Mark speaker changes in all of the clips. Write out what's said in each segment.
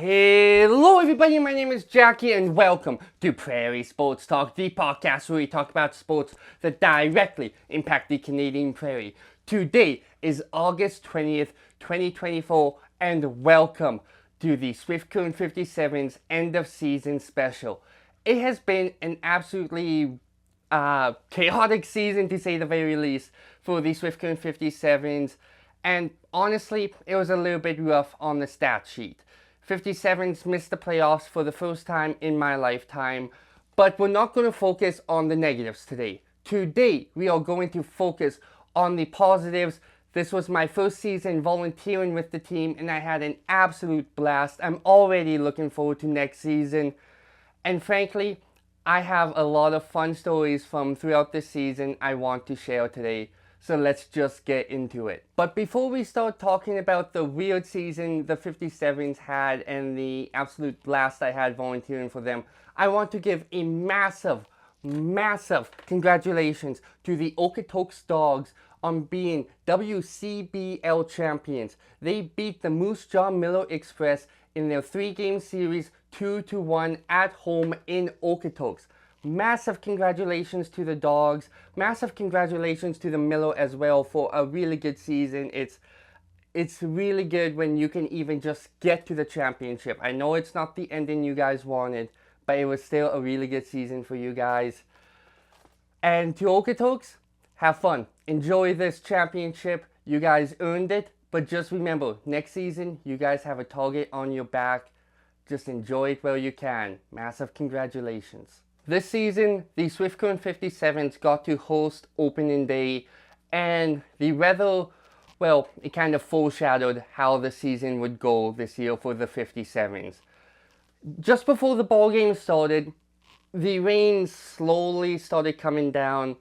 Speaker 1: Hello everybody, my name is Jacky and welcome to Prairie Sports Talk, the podcast where we talk about sports that directly impact the Canadian Prairie. Today is August 20th, 2024 and welcome to the Swift Current 57's end of season special. It has been an absolutely chaotic season to say the very least for the Swift Current 57's, and honestly it was a little bit rough on the stat sheet. 57s missed the playoffs for the first time in my lifetime, but we're not going to focus on the negatives today. Today, we are going to focus on the positives. This was my first season volunteering with the team, and I had an absolute blast. I'm already looking forward to next season. And frankly, I have a lot of fun stories from throughout the season I want to share today. So let's just get into it. But before we start talking about the weird season the 57s had and the absolute blast I had volunteering for them, I want to give a massive congratulations to the Okotoks Dogs on being WCBL champions. They beat the Moose Jaw Miller Express in their 3-game series 2-1 at home in Okotoks. Massive congratulations to the Dogs. Massive congratulations to the Miller as well for a really good season. It's really good when you can even just get to the championship. I know it's not the ending you guys wanted, but it was still a really good season for you guys. And to Okotoks, have fun. Enjoy this championship. You guys earned it. But just remember, next season, you guys have a target on your back. Just enjoy it while you can. Massive congratulations. This season, the Swift Current 57s got to host opening day, and the weather, well, it kind of foreshadowed how the season would go this year for the 57s. Just before the ball game started, the rain slowly started coming down. It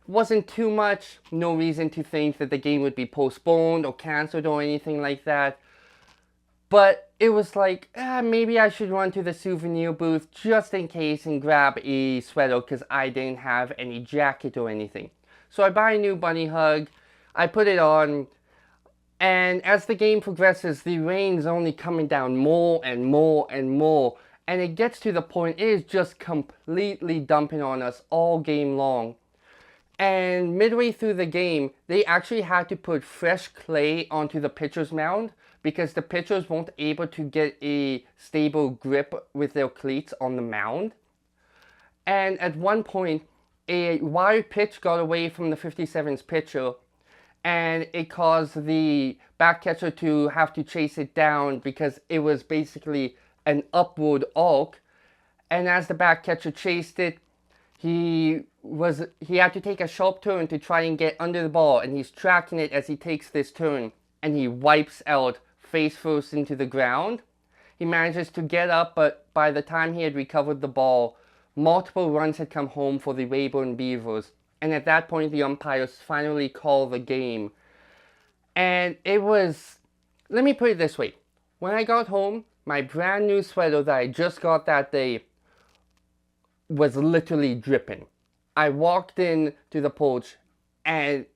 Speaker 1: wasn't too much, no reason to think that the game would be postponed or cancelled or anything like that. But it was like, maybe I should run to the souvenir booth just in case and grab a sweater because I didn't have any jacket or anything. So I buy a new bunny hug, I put it on, and as the game progresses, the rain's only coming down more and more and more. And it gets to the point, it is just completely dumping on us all game long. And midway through the game, they actually had to put fresh clay onto the pitcher's mound because the pitchers weren't able to get a stable grip with their cleats on the mound. And at one point, a wild pitch got away from the 57's pitcher, and it caused the back catcher to have to chase it down because it was basically an upward arc. And as the back catcher chased it, he had to take a sharp turn to try and get under the ball, and he's tracking it as he takes this turn, and he wipes out face first into the ground. He manages to get up, but by the time he had recovered the ball, multiple runs had come home for the Weyburn Beavers, and at that point the umpires finally called the game. And it was, let me put it this way, when I got home, my brand new sweater that I just got that day was literally dripping. I walked in to the porch and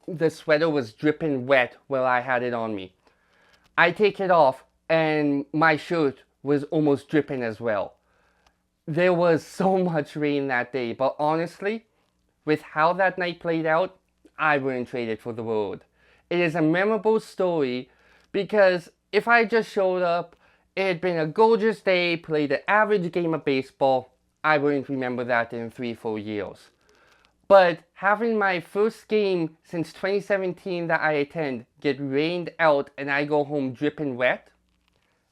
Speaker 1: the sweater was dripping wet while I had it on me. I take it off and my shirt was almost dripping as well. There was so much rain that day, but honestly, with how that night played out, I wouldn't trade it for the world. It is a memorable story because if I just showed up, it had been a gorgeous day, played an average game of baseball, I wouldn't remember that in 3-4 years. But having my first game since 2017 that I attend get rained out and I go home dripping wet,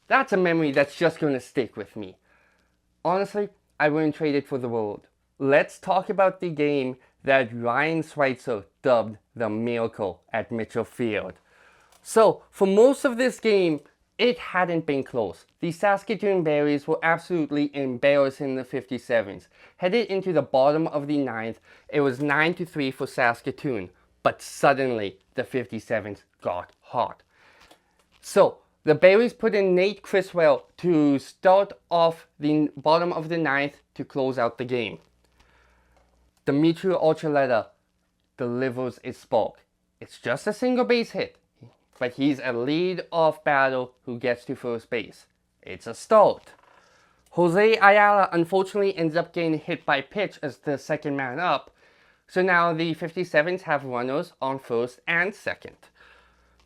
Speaker 1: that's a memory that's just going to stick with me. Honestly, I wouldn't trade it for the world. Let's talk about the game that Ryan Schweitzer dubbed the Miracle at Mitchell Field. So, for most of this game, it hadn't been close. The Saskatoon Berries were absolutely embarrassing the 57s. Headed into the bottom of the 9th, it was 9-3 for Saskatoon. But suddenly, the 57s got hot. So, the Berries put in Nate Criswell to start off the bottom of the 9th to close out the game. Dimitri Archuleta delivers a spark. It's just a single base hit, but he's a lead-off batter who gets to first base. It's a start. Jose Ayala unfortunately ends up getting hit by pitch as the second man up, so now the 57s have runners on first and second.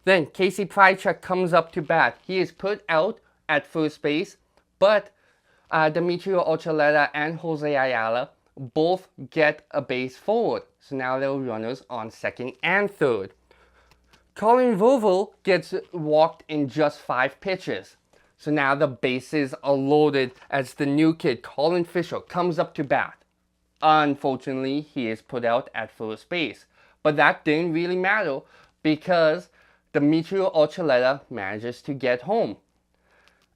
Speaker 1: Then Casey Prychuk comes up to bat. He is put out at first base, but Demetrio Ocholeta and Jose Ayala both get a base forward, so now there are runners on second and third. Colin Vogel gets walked in just 5 pitches. So now the bases are loaded as the new kid, Colin Fisher, comes up to bat. Unfortunately, he is put out at first base. But that didn't really matter because Demetrio Ocholeta manages to get home.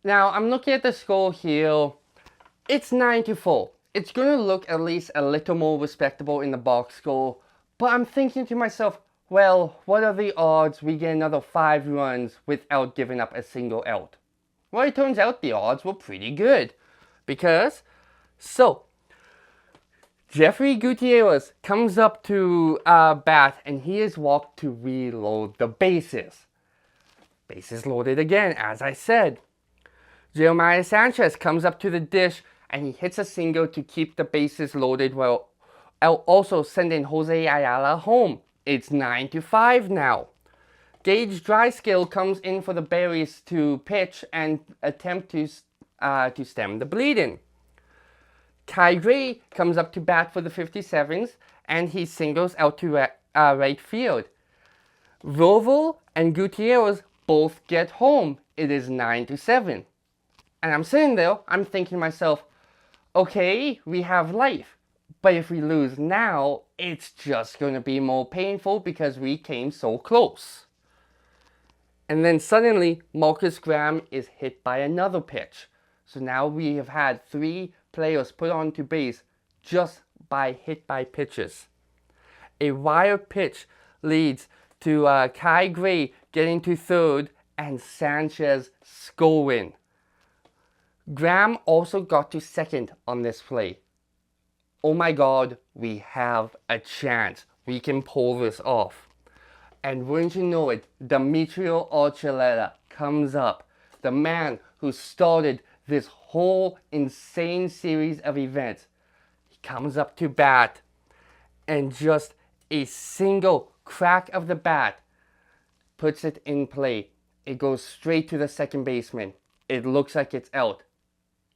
Speaker 1: Now, I'm looking at the score here. It's 9-4. It's going to look at least a little more respectable in the box score. But I'm thinking to myself, well, what are the odds we get another 5 runs without giving up a single out? Well, it turns out the odds were pretty good. Because, Jeffrey Gutierrez comes up to bat and he is walked to reload the bases. Bases loaded again, as I said. Jeremiah Sanchez comes up to the dish and he hits a single to keep the bases loaded while also sending Jose Ayala home. It's 9-5 now. Gage Dryscale comes in for the Berries to pitch and attempt to stem the bleeding. Kai Gray comes up to bat for the 57s and he singles out to right field. Vogel and Gutierrez both get home. It is 9-7. And I'm sitting there, I'm thinking to myself, okay, we have life. But if we lose now, it's just going to be more painful because we came so close. And then suddenly, Marcus Graham is hit by another pitch. So now we have had 3 players put onto base just by hit by pitches. A wild pitch leads to Kai Gray getting to third and Sanchez scoring. Graham also got to second on this play. Oh my God, we have a chance. We can pull this off. And wouldn't you know it, Demetrio Ocholeta comes up, the man who started this whole insane series of events. He comes up to bat, and just a single crack of the bat puts it in play. It goes straight to the second baseman. It looks like it's out.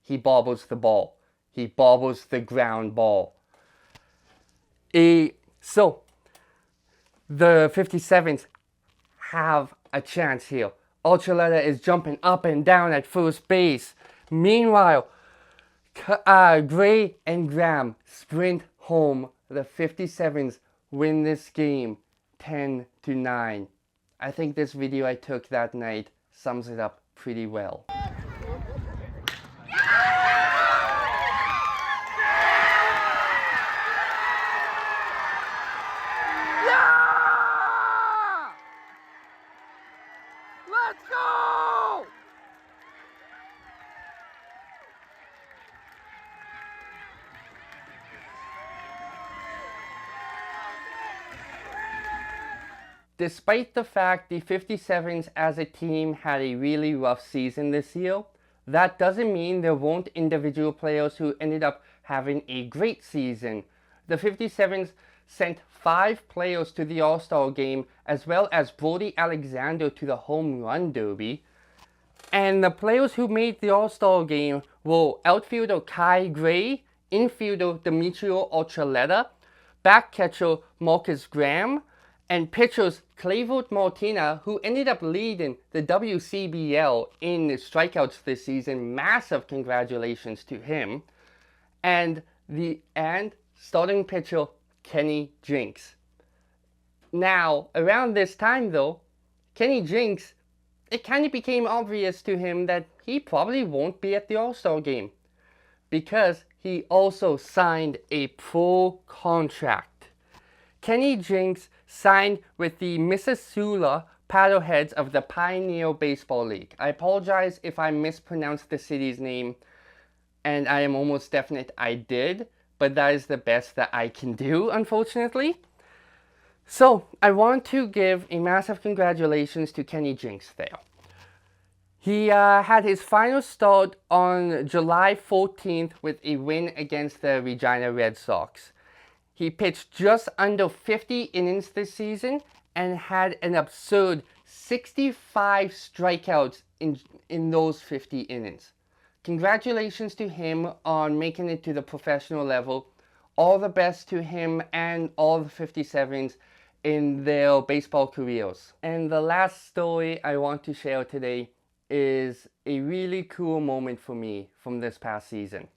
Speaker 1: He bobbles the ball. He bobbles the ground ball. So, the 57s have a chance here. Ocholeta is jumping up and down at first base. Meanwhile, Gray and Graham sprint home. The 57s win this game 10-9. I think this video I took that night sums it up pretty well.
Speaker 2: Let's go!
Speaker 1: Despite the fact the 57s as a team had a really rough season this year, that doesn't mean there weren't individual players who ended up having a great season. The 57s sent 5 players to the All-Star game, as well as Brody Alexander to the Home Run Derby. And the players who made the All-Star game were outfielder Kai Gray, infielder Demetrio Ocholeta, back catcher Marcus Graham, and pitchers Clayvert Martina, who ended up leading the WCBL in strikeouts this season. Massive congratulations to him. And starting pitcher Kenny Jinks. Now, around this time though, Kenny Jinks, it kind of became obvious to him that he probably won't be at the All-Star game because he also signed a pro contract. Kenny Jinks signed with the Mississauga Paddleheads of the Pioneer Baseball League. I apologize if I mispronounced the city's name, and I am almost definite I did, but that is the best that I can do, unfortunately. So, I want to give a massive congratulations to Kenny Jinks there. He had his final start on July 14th with a win against the Regina Red Sox. He pitched just under 50 innings this season and had an absurd 65 strikeouts in those 50 innings. Congratulations to him on making it to the professional level. All the best to him and all the 57s in their baseball careers. And the last story I want to share today is a really cool moment for me from this past season.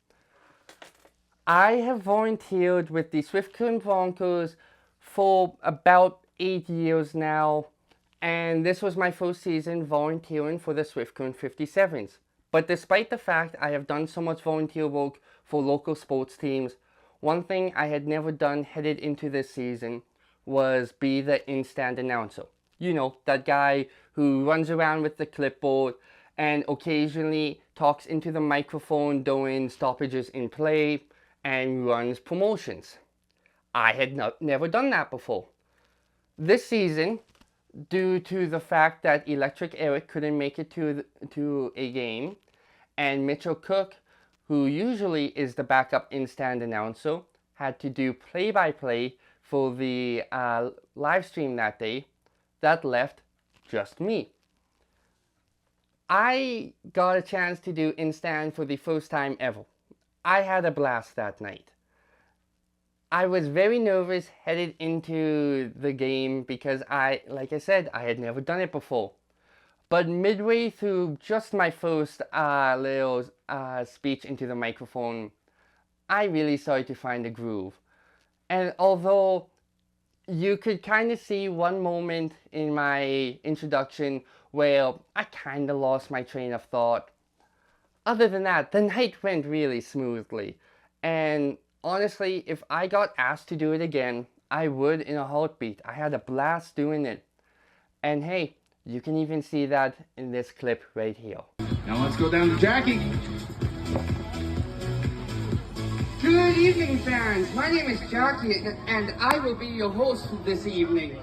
Speaker 1: I have volunteered with the Swift Current Broncos for about 8 years now, and this was my first season volunteering for the Swift Current 57s. But despite the fact I have done so much volunteer work for local sports teams, one thing I had never done headed into this season was be the Instand announcer. You know, that guy who runs around with the clipboard and occasionally talks into the microphone during stoppages in play and runs promotions. I had never done that before. This season, due to the fact that Electric Eric couldn't make it to a game, and Mitchell Cook, who usually is the backup Instand announcer, had to do play-by-play for the live stream that day, that left just me. I got a chance to do Instand for the first time ever. I had a blast that night. I was very nervous headed into the game because like I said, I had never done it before. But midway through just my first little speech into the microphone, I really started to find a groove. And although you could kind of see one moment in my introduction where I kind of lost my train of thought, other than that, the night went really smoothly. And honestly, if I got asked to do it again, I would in a heartbeat. I had a blast doing it. And hey, you can even see that in this clip right here.
Speaker 2: Now let's go down to Jacky.
Speaker 1: Good evening, fans. My name is Jacky, and I will be your host this evening.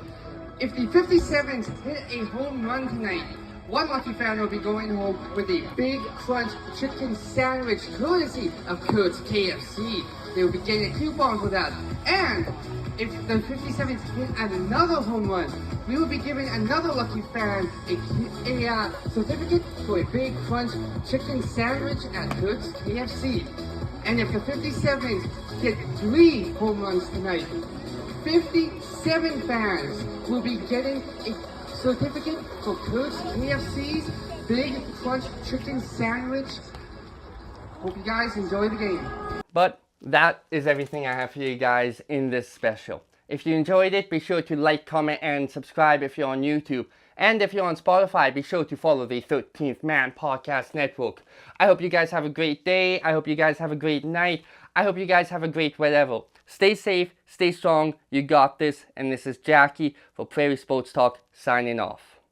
Speaker 1: If the 57s hit a home run tonight, one lucky fan will be going home with a Big Crunch chicken sandwich courtesy of Kurt's KFC. They will be getting a coupon for that. And if the 57s hit another home run, we will be giving another lucky fan a certificate for a Big Crunch chicken sandwich at Kurt's KFC. And if the 57s hit 3 home runs tonight, 57 fans will be getting a certificate for Kurt's KFC's Big Crunch chicken sandwich. Hope you guys enjoy the game. But that is everything I have for you guys in this special. If you enjoyed it, be sure to like, comment, and subscribe if you're on YouTube. And if you're on Spotify, be sure to follow the 13th Man Podcast Network. I hope you guys have a great day. I hope you guys have a great night. I hope you guys have a great whatever. Stay safe, stay strong, you got this. And this is Jacky for Prairie Sports Talk signing off.